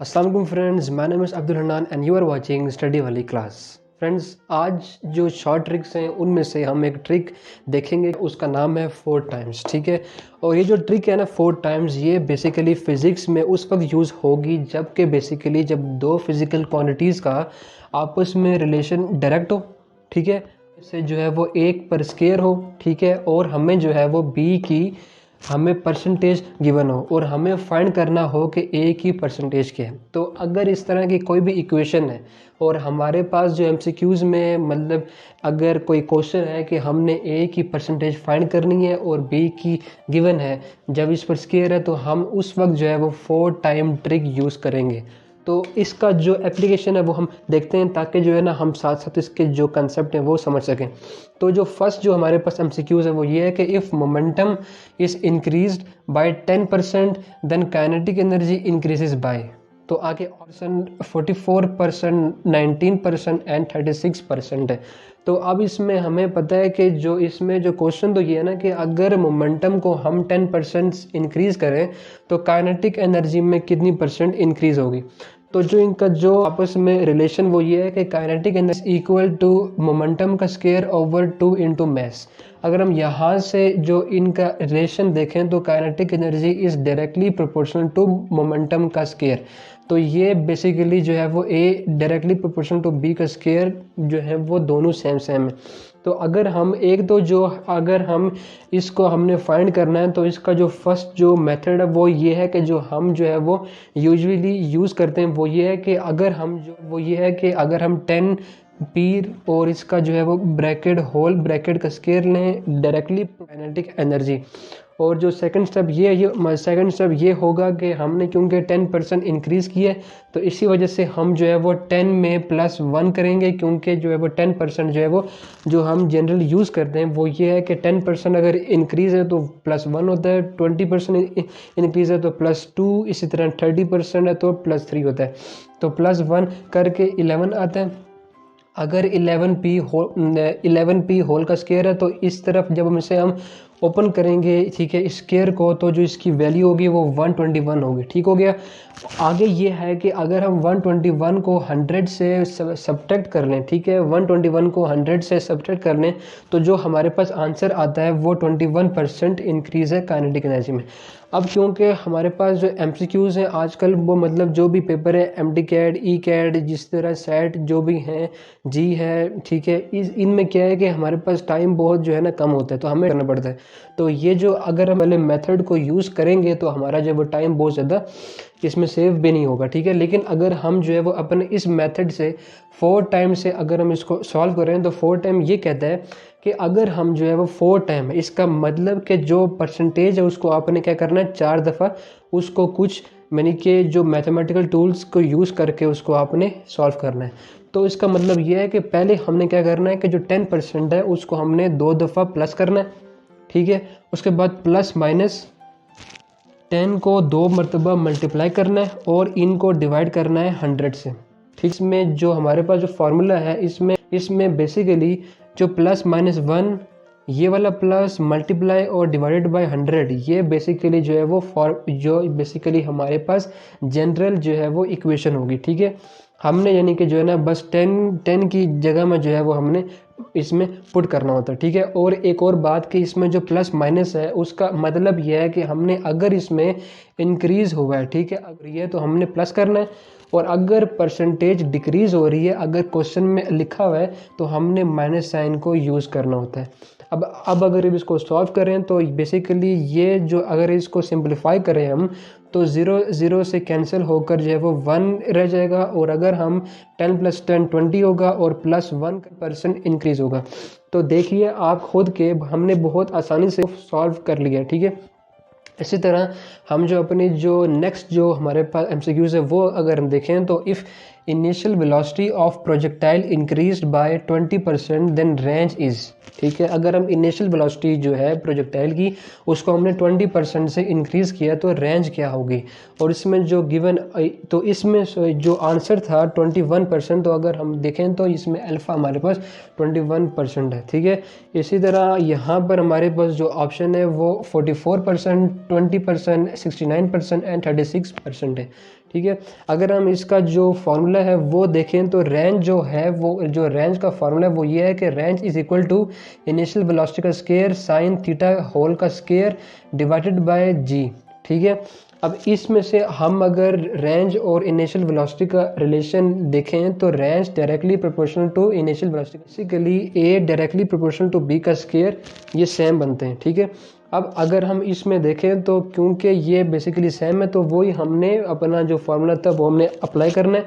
Assalamualaikum friends, my name is Abdul Hanan and you are watching Study Wali class. Friends, आज जो short tricks हैं उनमें से हम एक ट्रिक देखेंगे, उसका नाम है 4 टाइम्स। ठीक है, और ये जो ट्रिक है ना 4 टाइम्स, ये बेसिकली फिज़िक्स में उस वक्त यूज़ होगी जबकि बेसिकली जब दो फिज़िकल क्वांटिटीज़ का आपस में रिलेशन डायरेक्ट हो। ठीक है, इससे जो है वो 1 पर स्क्वायर हो। ठीक है, और हमें जो है वो बी की हमें परसेंटेज गिवन हो और हमें फाइंड करना हो कि ए की परसेंटेज क्या है। तो अगर इस तरह की कोई भी इक्वेशन है और हमारे पास जो एमसीक्यूज़ में मतलब अगर कोई क्वेश्चन है कि हमने ए की परसेंटेज फाइंड करनी है और बी की गिवन है, जब इस पर स्क्वायर है तो हम उस वक्त जो है वो 4 टाइम ट्रिक यूज़ करेंगे। तो इसका जो एप्लीकेशन है वो हम देखते हैं ताकि जो है ना हम साथ साथ इसके जो कंसेप्ट हैं वो समझ सकें। तो जो फर्स्ट जो हमारे पास एमसीक्यूज़ है वो ये है कि if momentum is increased by 10% then kinetic energy increases by. तो आगे ऑप्शन 44%, 19% एंड 36% है। तो अब इसमें हमें पता है कि जो इसमें जो क्वेश्चन तो ये है ना कि अगर मोमेंटम को हम 10% इंक्रीज़ करें तो काइनेटिक एनर्जी में कितनी परसेंट इंक्रीज़ होगी। तो जो इनका जो आपस में रिलेशन वो ये है कि kinetic energy equal to momentum का स्क्वायर ओवर 2 इंटू मैस। अगर हम यहाँ से जो इनका रिलेशन देखें तो kinetic energy is directly proportional to momentum का स्क्वायर। तो ये बेसिकली जो है वो A directly proportional to B का स्क्वायर जो है वो दोनों सेम है। तो अगर हम अगर हम इसको हमने फाइंड करना है तो इसका जो फर्स्ट जो मेथड है वो ये है कि जो हम जो है वो यूजुअली यूज़ करते हैं वो ये है कि अगर हम 10 पी और इसका जो है वो होल ब्रैकेट का स्क्वायर लें डायरेक्टली काइनेटिक एनर्जी। और जो सेकंड स्टेप ये होगा कि हमने क्योंकि 10% इंक्रीज़ किया है तो इसी वजह से हम जो है वो 10 में +1 करेंगे, क्योंकि जो है वो 10% जो है वो जो हम जनरल यूज़ करते हैं वो ये है कि 10% अगर इंक्रीज़ है तो +1 होता है, 20% इंक्रीज़ है तो +2, इसी तरह 30% है तो +3 होता है। तो +1 करके 11 आता है। अगर 11p होल का स्क्वायर है तो इस तरफ जब हम इसे ओपन करेंगे, ठीक है, स्क्वायर को, तो जो इसकी वैल्यू होगी वो 121 होगी। ठीक हो गया। आगे ये है कि अगर हम 121 को 100 से सब्ट्रैक्ट कर लें, ठीक है, 121 को 100 से सब्ट्रैक्ट कर लें तो जो हमारे पास आंसर आता है वो 21% इंक्रीज़ है काइनेटिक एनर्जी में। अब क्योंकि हमारे पास जो एमसीक्यूज़ हैं आजकल वो मतलब जो भी पेपर है MD-CAD, E-CAD, जिस तरह सेट जो भी हैं, जी है, ठीक है, इनमें क्या है कि हमारे पास टाइम बहुत जो है ना कम होता है तो हमें करना पड़ता है। तो ये जो अगर हम पहले मेथड को यूज़ करेंगे तो हमारा जो वो टाइम बहुत ज़्यादा इसमें सेव भी नहीं होगा। ठीक है, लेकिन अगर हम जो है वो अपने इस मेथड से 4 टाइम से अगर हम इसको सॉल्व करें तो 4 टाइम ये कहता है कि अगर हम जो है वो 4 टाइम, इसका मतलब कि जो परसेंटेज है उसको आपने क्या करना है 4 दफ़ा उसको कुछ यानी कि जो मैथमेटिकल टूल्स को यूज़ करके उसको आपने सॉल्व करना है। तो इसका मतलब ये है कि पहले हमने क्या करना है कि जो 10% है उसको हमने 2 दफ़ा प्लस करना है। ठीक है, उसके बाद प्लस माइनस 10 को 2 मरतबा मल्टीप्लाई करना है और इनको डिवाइड करना है 100 से। ठीक, इसमें जो हमारे पास जो फार्मूला है इसमें बेसिकली जो +-1 ये वाला प्लस मल्टीप्लाई और डिवाइडेड बाय 100 ये बेसिकली जो है वो जो बेसिकली हमारे पास जनरल जो है वो इक्वेशन होगी। ठीक है, हमने यानी कि जो है ना बस 10 की जगह में जो है वो हमने इसमें पुट करना होता है। ठीक है, और एक और बात कि इसमें जो प्लस माइनस है उसका मतलब यह है कि हमने अगर इसमें इंक्रीज़ हुआ है, ठीक है, अगर ये तो हमने प्लस करना है, और अगर परसेंटेज डिक्रीज़ हो रही है अगर क्वेश्चन में लिखा हुआ है तो हमने माइनस साइन को यूज़ करना होता है। अब अगर इसको सॉल्व करें तो बेसिकली ये जो अगर इसको सिंपलीफाई करें हम तो 0 से कैंसिल होकर जो है वो 1 रह जाएगा, और अगर हम 10 + 10 20 होगा और +1% इंक्रीज़ होगा। तो देखिए आप खुद के हमने बहुत आसानी से सॉल्व कर लिया। ठीक है, इसी तरह हम जो अपनी जो नेक्स्ट जो हमारे पास एमसीक्यूज़ है वो अगर हम देखें तो if initial velocity of projectile increased by 20% then range is. ठीक है, अगर हम इनिशियल वेलोसिटी जो है प्रोजेक्टाइल की उसको हमने 20% से इंक्रीज़ किया तो रेंज क्या होगी। और इसमें जो गिवन तो इसमें जो आंसर था 21%, तो अगर हम देखें तो इसमें अल्फ़ा हमारे पास 21% है। ठीक है, इसी तरह यहाँ पर हमारे पास जो ऑप्शन है वो 44%, 20%, 69% एंड 36% है। ठीक है। अगर हम इसका जो फार्मूला है वो देखें तो रेंज जो है वो जो रेंज का फार्मूला है वो ये है कि range is equal to initial velocity का स्क्वायर साइन थीटा होल का स्क्वायर डिवाइडेड बाय जी, ठीक है। अब इसमें से हम अगर रेंज और इनिशियल वेलोसिटी का रिलेशन देखें तो range directly proportional to initial velocity, basically A directly proportional to B का स्क्वायर, ये सेम बनते हैं, ठीक है। अब अगर हम इसमें देखें तो क्योंकि ये बेसिकली सेम है तो वही हमने अपना जो फार्मूला था वो हमने अप्लाई करना है।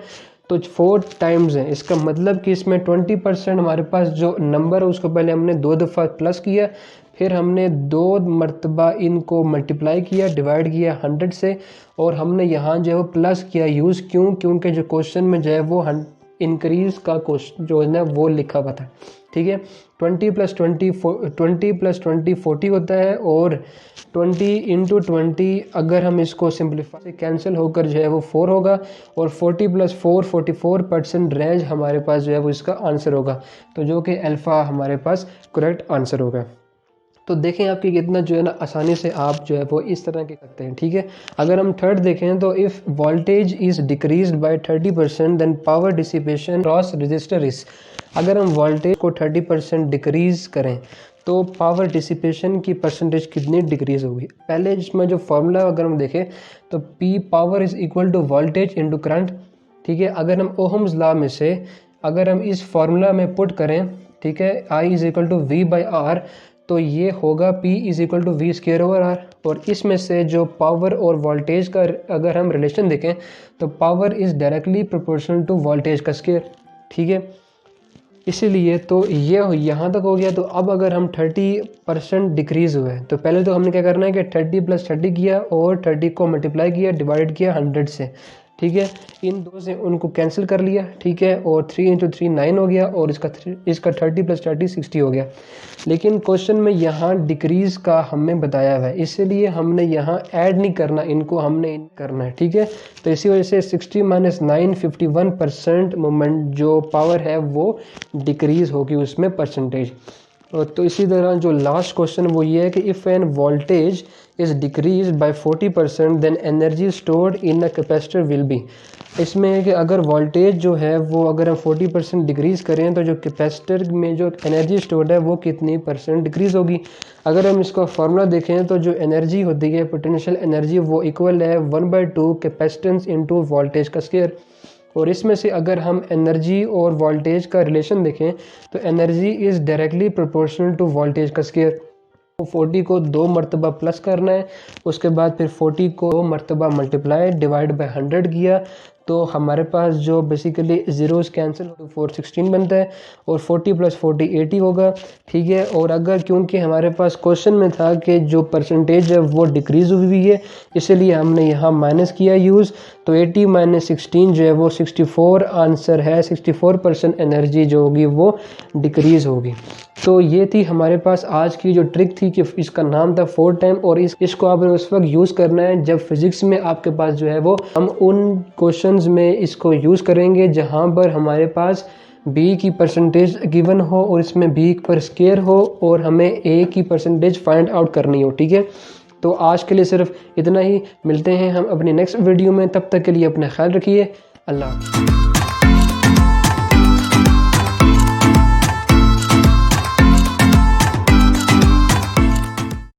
तो 4 टाइम्स है, इसका मतलब कि इसमें 20% हमारे पास जो नंबर है उसको पहले हमने 2 दफ़ा प्लस किया, फिर हमने 2 मरतबा इनको मल्टीप्लाई किया, डिवाइड किया 100 से, और हमने यहाँ जो है वो प्लस किया यूज़, क्यों? क्योंकि जो क्वेश्चन में जो है वो इंक्रीज़ का क्वेश्चन जो है ना वो लिखा हुआ था, ठीक है। 20 + 20 40 होता है, और 20 × 20 अगर हम इसको सिंप्लीफाई से कैंसिल होकर जो है वो 4 होगा, और 40 + 4 44% रेंज हमारे पास जो है वो इसका आंसर होगा, तो जो कि अल्फ़ा हमारे पास करेक्ट आंसर होगा। तो देखें आपकी कितना जो है ना आसानी से आप जो है वो इस तरह के करते हैं, ठीक है। अगर हम थर्ड देखें तो if voltage is decreased by 30% then power dissipation cross resistor is, अगर हम वोल्टेज को 30% डिक्रीज़ करें तो पावर डिसिपेशन की परसेंटेज कितनी डिक्रीज़ होगी। पहले इसमें जो फार्मूला अगर हम देखें तो P power is equal to voltage into current, ठीक है। अगर हम ओहम्स लॉ में से अगर हम इस फार्मूला में पुट करें, ठीक है, I is equal to V/R, तो ये होगा P is equal to V²/R, और इसमें से जो पावर और वोल्टेज का अगर हम रिलेशन देखें तो power is directly proportional to voltage का स्क्वायर, ठीक है। इसीलिए तो ये यहाँ तक हो गया। तो अब अगर हम 30% डिक्रीज़ हुए तो पहले तो हमने क्या करना है कि 30 + 30 किया और 30 को मल्टीप्लाई किया, डिवाइड किया 100 से, ठीक है। इन दो से उनको कैंसिल कर लिया, ठीक है, और 3 × 3 9 हो गया, और इसका 30 + 30 60 हो गया। लेकिन क्वेश्चन में यहाँ डिक्रीज़ का हमें बताया हुआ है, इसलिए हमने यहाँ ऐड नहीं करना, इनको हमने करना है, ठीक है। तो इसी वजह से 60 - 9 51% मोमेंट जो पावर है वो डिक्रीज़ होगी उसमें परसेंटेज। तो इसी तरह जो लास्ट क्वेश्चन वो ये है कि if an voltage is decrease by 40% then energy stored in a capacitor will be, इसमें है कि अगर वोल्टेज जो है वो अगर हम 40% डिक्रीज़ करें तो जो कैपेसिटर में जो एनर्जी स्टोर्ड है वो कितनी परसेंट डिक्रीज़ होगी। अगर हम इसका फार्मूला देखें तो जो एनर्जी होती है पोटेंशियल एनर्जी वो इक्वल है 1/2 कैपेसिटेंस इंटू वोल्टेज का स्क्वायर, और इसमें से अगर हम एनर्जी और वोल्टेज का रिलेशन देखें तो energy is directly proportional to voltage का स्क्वायर। 40 को 2 मरतबा प्लस करना है, उसके बाद फिर 40 को 2 मरतबा मल्टीप्लाई डिवाइड बाय 100 किया, तो हमारे पास जो बेसिकली ज़ीरोज़ कैंसिल हो 416 बनता है, और 40 + 40 80 होगा, ठीक है। और अगर क्योंकि हमारे पास क्वेश्चन में था कि जो परसेंटेज है वो डिक्रीज़ हुई है, इसलिए हमने यहाँ माइनस किया यूज़, तो 80 - 16 जो है वो 64 आंसर है। 64% एनर्जी जो होगी वो डिक्रीज़ होगी। तो ये थी हमारे पास आज की जो ट्रिक थी कि इसका नाम था 4 टाइम, और इसको आपने उस वक्त यूज़ करना है जब फिज़िक्स में आपके पास जो है वो हम उन क्वेश्चंस में इसको यूज़ करेंगे जहाँ पर हमारे पास b की परसेंटेज गिवन हो और इसमें b पर स्क्वायर हो और हमें a की परसेंटेज फाइंड आउट करनी हो, ठीक है। तो आज के लिए सिर्फ इतना ही, मिलते हैं हम अपनी नेक्स्ट वीडियो में, तब तक के लिए अपना ख्याल रखिए। अल्लाह।